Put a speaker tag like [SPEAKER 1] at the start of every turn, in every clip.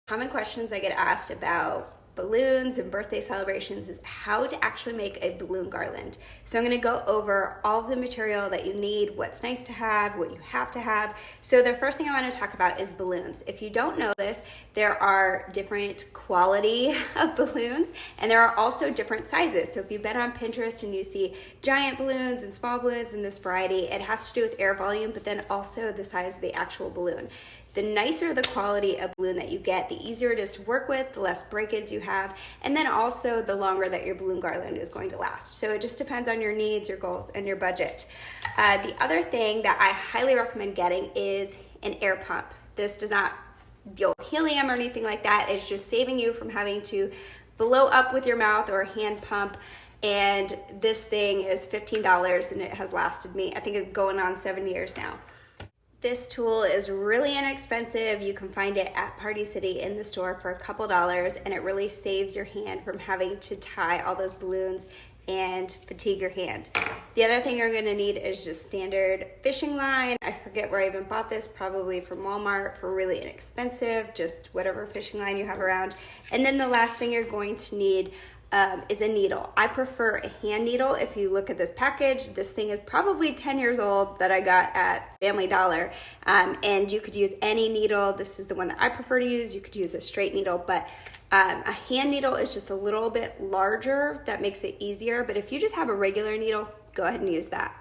[SPEAKER 1] Common questions I get asked about balloons and birthday celebrations is how to actually make a balloon garland. So I'm going to go over all of the material that you need, what's nice to have, what you have to have. So the first thing I want to talk about is balloons. If you don't know this, there are different quality of balloons and there are also different sizes. So if you've been on Pinterest and you see giant balloons and small balloons in this variety, it has to do with air volume, but then also the size of the actual balloon. The nicer the quality of balloon that you get, the easier it is to work with, the less breakage you have, and then also the longer that your balloon garland is going to last. So it just depends on your needs, your goals, and your budget. The other thing that I highly recommend getting is an air pump. This does not deal with helium or anything like that. It's just saving you from having to blow up with your mouth or a hand pump. And this thing is $15 and it has lasted me, I think it's going on 7 years now. This tool is really inexpensive. You can find it at Party City in the store for a couple dollars, and it really saves your hand from having to tie all those balloons and fatigue your hand. The other thing you're gonna need is just standard fishing line. I forget where I even bought this, probably from Walmart for really inexpensive, just whatever fishing line you have around. And then the last thing you're going to need is a needle. I prefer a hand needle. If you look at this package, this thing is probably 10 years old that I got at Family Dollar. And you could use any needle. This is the one that I prefer to use. You could use a straight needle, but a hand needle is just a little bit larger. That makes it easier. But if you just have a regular needle, go ahead and use that.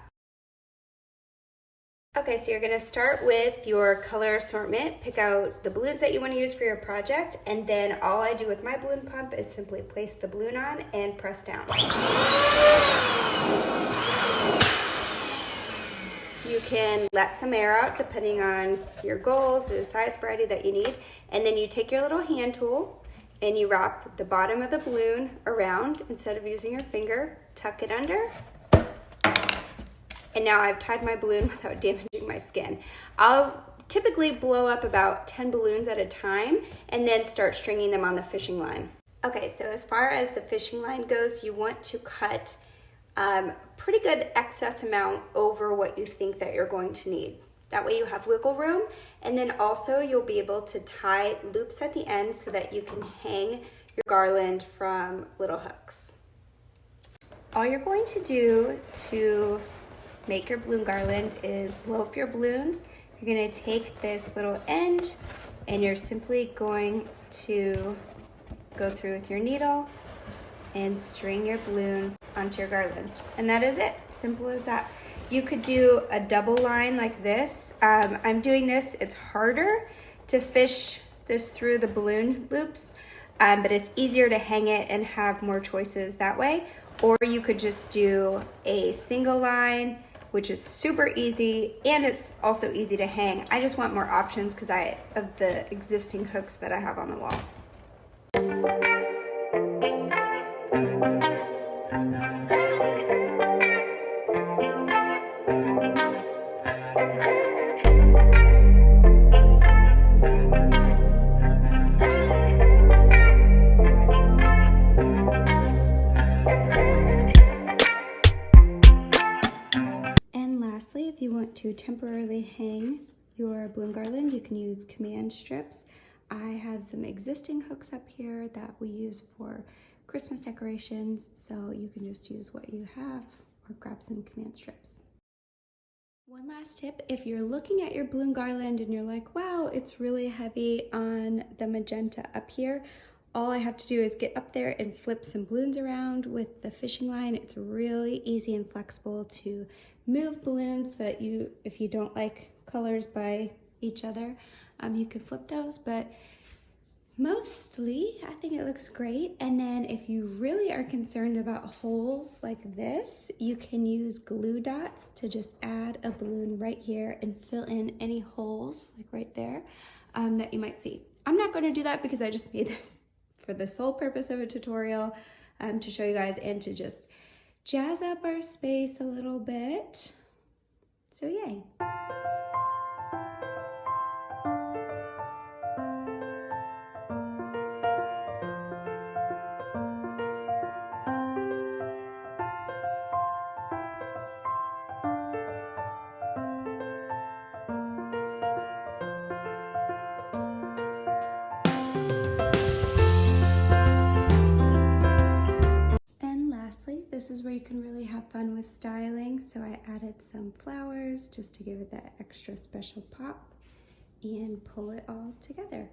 [SPEAKER 1] Okay, so you're gonna start with your color assortment, pick out the balloons that you wanna use for your project, and then all I do with my balloon pump is simply place the balloon on and press down. You can let some air out depending on your goals or the size variety that you need, and then you take your little hand tool and you wrap the bottom of the balloon around instead of using your finger, tuck it under. And now I've tied my balloon without damaging my skin. I'll typically blow up about 10 balloons at a time and then start stringing them on the fishing line. Okay, so as far as the fishing line goes, you want to cut pretty good excess amount over what you think that you're going to need. That way you have wiggle room, and then also you'll be able to tie loops at the end so that you can hang your garland from little hooks. All you're going to do to make your balloon garland is blow up your balloons. You're gonna take this little end and you're simply going to go through with your needle and string your balloon onto your garland. And that is it, simple as that. You could do a double line like this. I'm doing this, it's harder to fish this through the balloon loops, but it's easier to hang it and have more choices that way. Or you could just do a single line, which is super easy, and it's also easy to hang. I just want more options because of the existing hooks that I have on the wall. If you want to temporarily hang your balloon garland, you can use command strips. I have some existing hooks up here that we use for Christmas decorations, so you can just use what you have or grab some command strips. One last tip, if you're looking at your balloon garland and you're like, wow, it's really heavy on the magenta up here, all I have to do is get up there and flip some balloons around with the fishing line. It's really easy and flexible to move balloons so that if you don't like colors by each other, you can flip those, but mostly I think it looks great. And then if you really are concerned about holes like this, you can use glue dots to just add a balloon right here and fill in any holes like right there that you might see. I'm not going to do that because I just made this for the sole purpose of a tutorial to show you guys and to just jazz up our space a little bit. So yay. fun with styling, so I added some flowers just to give it that extra special pop and pull it all together.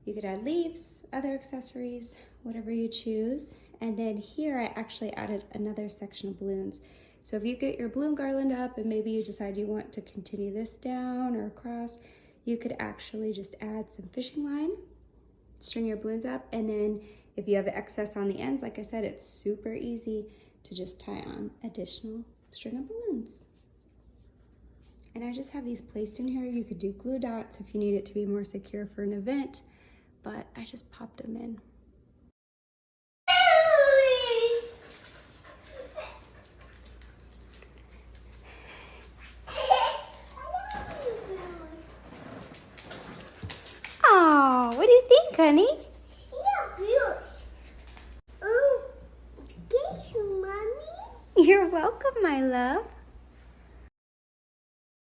[SPEAKER 1] You could add leaves, other accessories, whatever you choose. And then here I actually added another section of balloons. So if you get your balloon garland up and maybe you decide you want to continue this down or across, you could actually just add some fishing line, string your balloons up, and then if you have excess on the ends, like I said, it's super easy to just tie on additional string of balloons. And I just have these placed in here. You could do glue dots if you need it to be more secure for an event, but I just popped them in. Oh, what do you think, honey?
[SPEAKER 2] Oh, thank you, Mommy.
[SPEAKER 1] You're welcome, my love.